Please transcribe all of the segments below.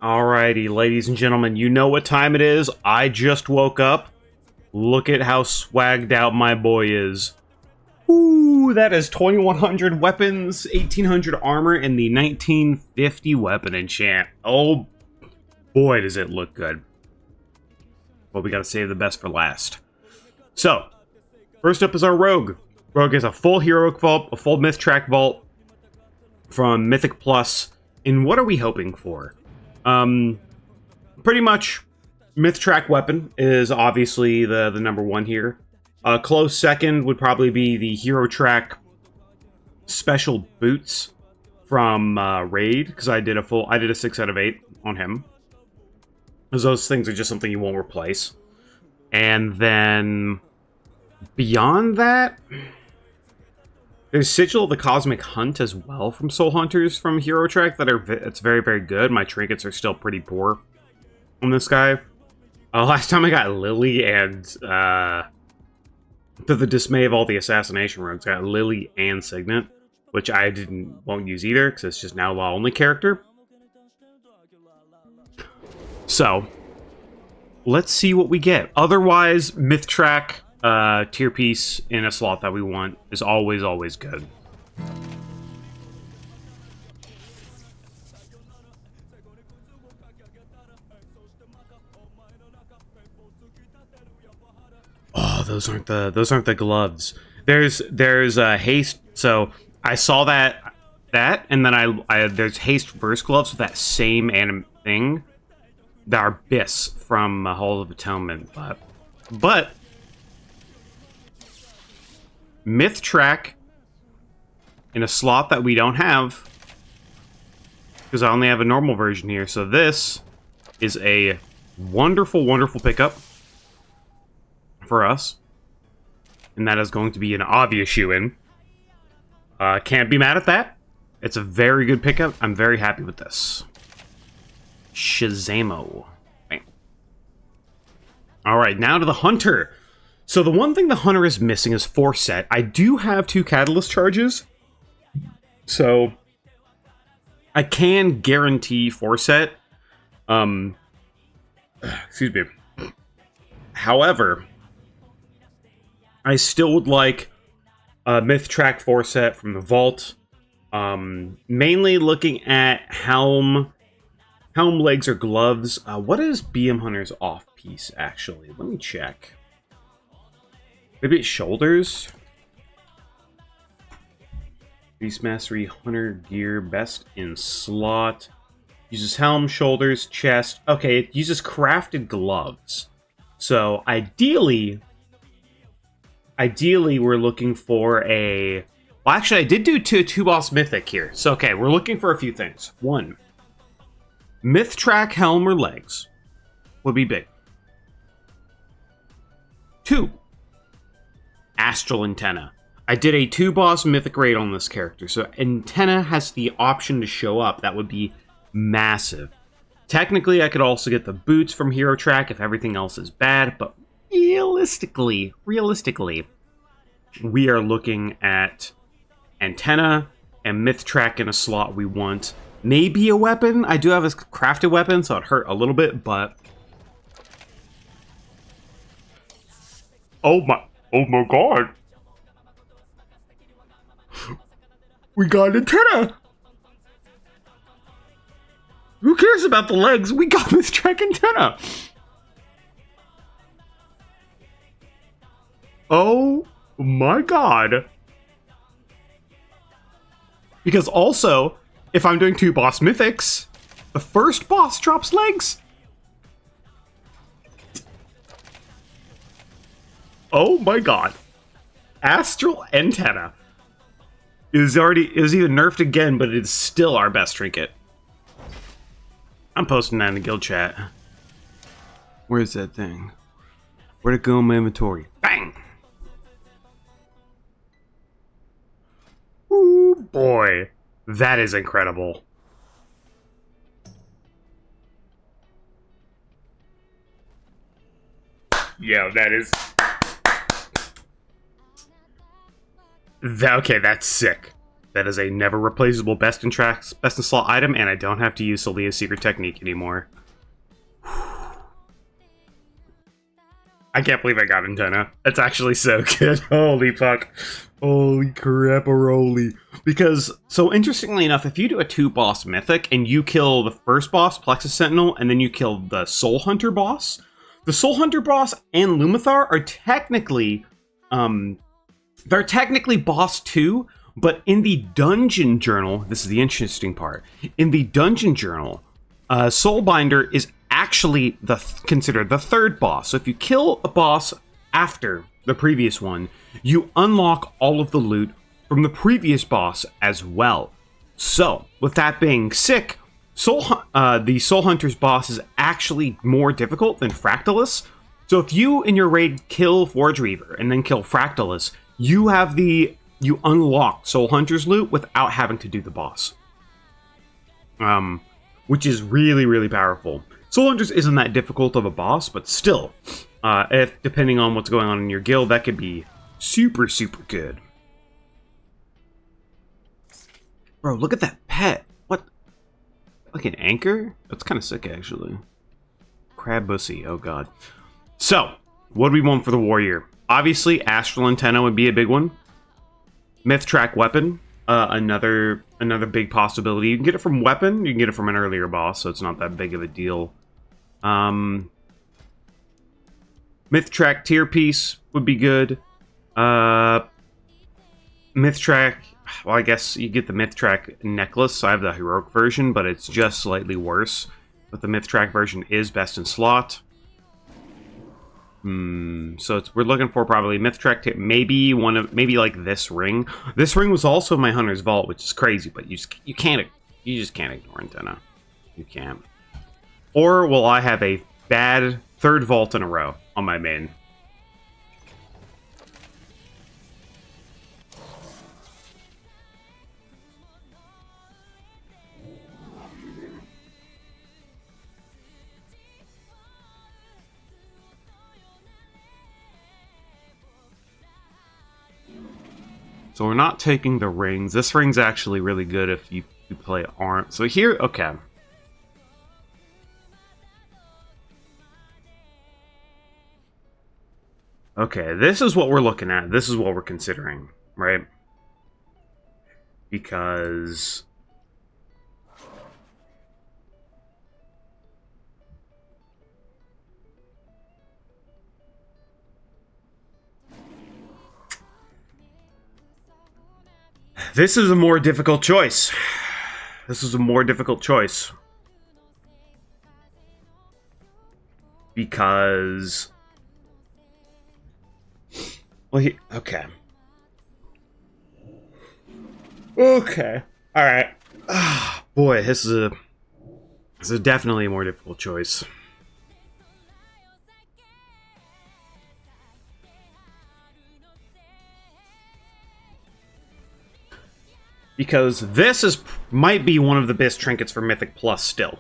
Alrighty, ladies and gentlemen, you know what time it is. I just woke up. Look at how swagged out my boy is. Ooh, that is 2100 weapons, 1800 armor, and the 1950 weapon enchant. Oh, boy, does it look good. But we gotta save the best for last. So, first up is our Rogue. Rogue is a full Heroic Vault, a full Myth Track Vault from Mythic Plus. And what are we hoping for? Pretty much, Myth Track Weapon is obviously the number one here. Close second would probably be the Hero Track Special Boots from Raid, because I did a 6 out of 8 on him. Because those things are just something you won't replace. And then beyond that, there's Sigil of the Cosmic Hunt as well from Soul Hunters from Hero Track it's very, very good. My trinkets are still pretty poor on this guy. Last time I got Lily and, to the dismay of all the assassination rogues, I got Lily and Signet, which I won't use either, because it's just now law-only character. So, let's see what we get. Otherwise, Myth Track tier piece in a slot that we want is always, always good. Oh, those aren't the gloves. There's haste. So I saw that, and then there's haste burst gloves with that same thing. That are Biss from Hall of Atonement, but Myth Track in a slot that we don't have, because I only have a normal version here. So this is a wonderful, wonderful pickup for us, and that is going to be an obvious shoe-in. Can't be mad at that. It's a very good pickup. I'm very happy with this. Shazamo. Bang. All right, now to the Hunter. So the one thing the Hunter is missing is Forset. I do have 2 Catalyst charges, so I can guarantee Forset. Excuse me. However, I still would like Myth Track Forset from the Vault. Mainly looking at Helm, legs, or gloves. What is BM Hunter's off-piece, actually? Let me check. Maybe it's shoulders? Beast Mastery Hunter gear, best in slot. Uses helm, shoulders, chest. Okay, it uses crafted gloves. So, ideally, we're looking for a... Well, actually, I did do two boss mythic here. So, okay, we're looking for a few things. 1. Myth Track helm or legs would be big. 2. Astral Antenna. I did a 2-boss mythic raid on this character, so Antenna has the option to show up. That would be massive. Technically, I could also get the boots from Hero Track if everything else is bad, but realistically, we are looking at Antenna and Myth Track in a slot we want. Maybe a weapon. I do have a crafted weapon, so it hurt a little bit, but... Oh my god. We got an Antenna. Who cares about the legs? We got Myth Track Antenna. Oh my god. Because also, if I'm doing 2 boss mythics, the first boss drops legs. Oh my god. Astral Antenna is either nerfed again, but it's still our best trinket. I'm posting that in the guild chat. Where's that thing? Where'd it go in my inventory? Bang! Ooh, boy. That is incredible. Yeah, that is... Okay, that's sick. That is a never replaceable best in slot item, and I don't have to use Celia's secret technique anymore. I can't believe I got antenna. It's actually so good. Holy fuck. Holy crap-a-roly. Because, so interestingly enough, if you do a 2-boss mythic and you kill the first boss, Plexus Sentinel, and then you kill the Soul Hunter boss, the Soul Hunter boss and Lumathar are technically, they're technically boss 2, but in the dungeon journal, this is the interesting part, in the dungeon journal, Soulbinder is actually considered the 3rd boss. So if you kill a boss after the previous one, you unlock all of the loot from the previous boss as well. So, with that being sick, the Soul Hunter's boss is actually more difficult than Fractalus. So if you in your raid kill Forge Reaver and then kill Fractalus, you unlock Soul Hunter's loot without having to do the boss. Which is really, really powerful. Soul Hunters isn't that difficult of a boss, but still, if depending on what's going on in your guild, that could be super, super good. Bro, look at that pet. What? Like an anchor? That's kind of sick, actually. Crab Bussy, oh god. So, what do we want for the warrior? Obviously, Astral Antenna would be a big one. Myth Track Weapon, another big possibility. You can get it from Weapon, you can get it from an earlier boss, so it's not that big of a deal. Myth Track Tier Piece would be good. Myth Track, well, I guess you get the Myth Track Necklace. I have the heroic version, but it's just slightly worse. But the Myth Track version is best in slot. So we're looking for probably Myth Track, maybe like this ring. This ring was also my Hunter's Vault, which is crazy, but you just can't ignore Antenna. You can't. Or will I have a bad 3rd vault in a row on my main? So we're not taking the rings. This ring's actually really good if you play ARM. So here, okay. Okay, this is what we're looking at. This is what we're considering, right? Because this is a more difficult choice. This is a more difficult choice. Because... well, okay. Okay. Alright. Boy, this is definitely a more difficult choice. Because this might be one of the best trinkets for Mythic Plus still.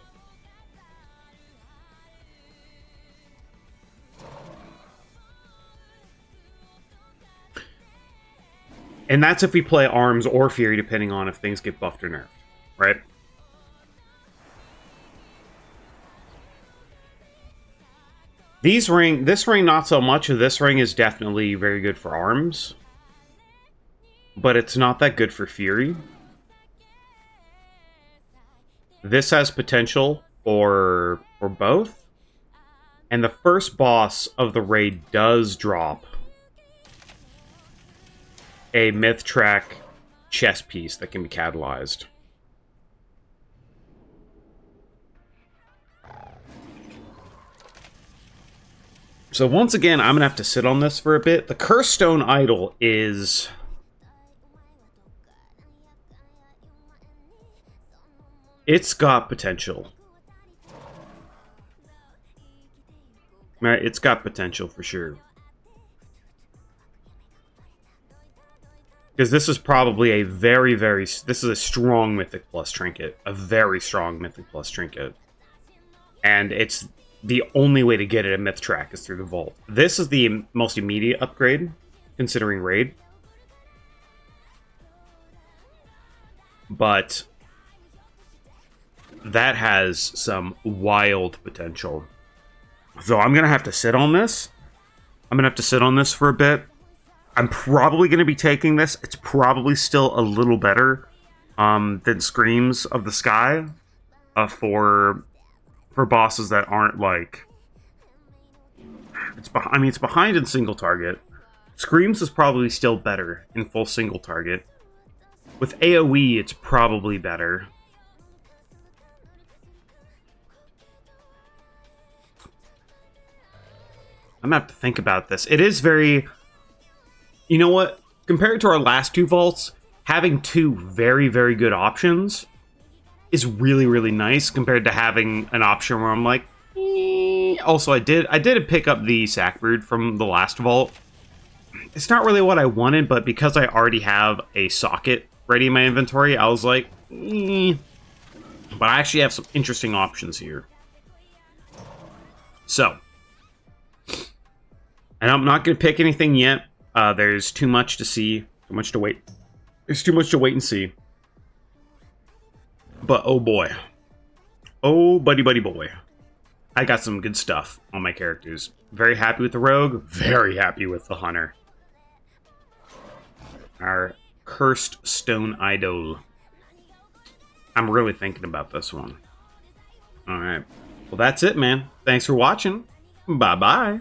And that's if we play Arms or Fury, depending on if things get buffed or nerfed, right? This ring, not so much. This ring is definitely very good for Arms. But it's not that good for Fury. This has potential for both. And the first boss of the raid does drop a Myth Track chess piece that can be catalyzed. So once again, I'm gonna have to sit on this for a bit. The Curse Stone Idol is... it's got potential. Right, it's got potential for sure. Because this is probably a this is a strong Mythic Plus trinket. A very strong Mythic Plus trinket. And it's the only way to get it at Myth Track is through the Vault. This is the most immediate upgrade, considering Raid. But that has some wild potential. So I'm going to have to sit on this. I'm going to have to sit on this for a bit. I'm probably going to be taking this. It's probably still a little better than Screams of the Sky for bosses that aren't like... it's behind in single target. Screams is probably still better in full single target. With AoE, it's probably better. I'm gonna have to think about this. It is very... You know what? Compared to our last two vaults, having two very, very good options is really, really nice compared to having an option where I'm like... Also, I did pick up the Sackbird from the last vault. It's not really what I wanted, but because I already have a socket ready in my inventory, I was like... But I actually have some interesting options here. So... And I'm not going to pick anything yet. There's too much to see. Too much to wait. There's too much to wait and see. But oh boy. Oh buddy buddy boy. I got some good stuff on my characters. Very happy with the rogue. Very happy with the hunter. Our cursed stone idol. I'm really thinking about this one. Alright. Well, that's it, man. Thanks for watching. Bye-bye.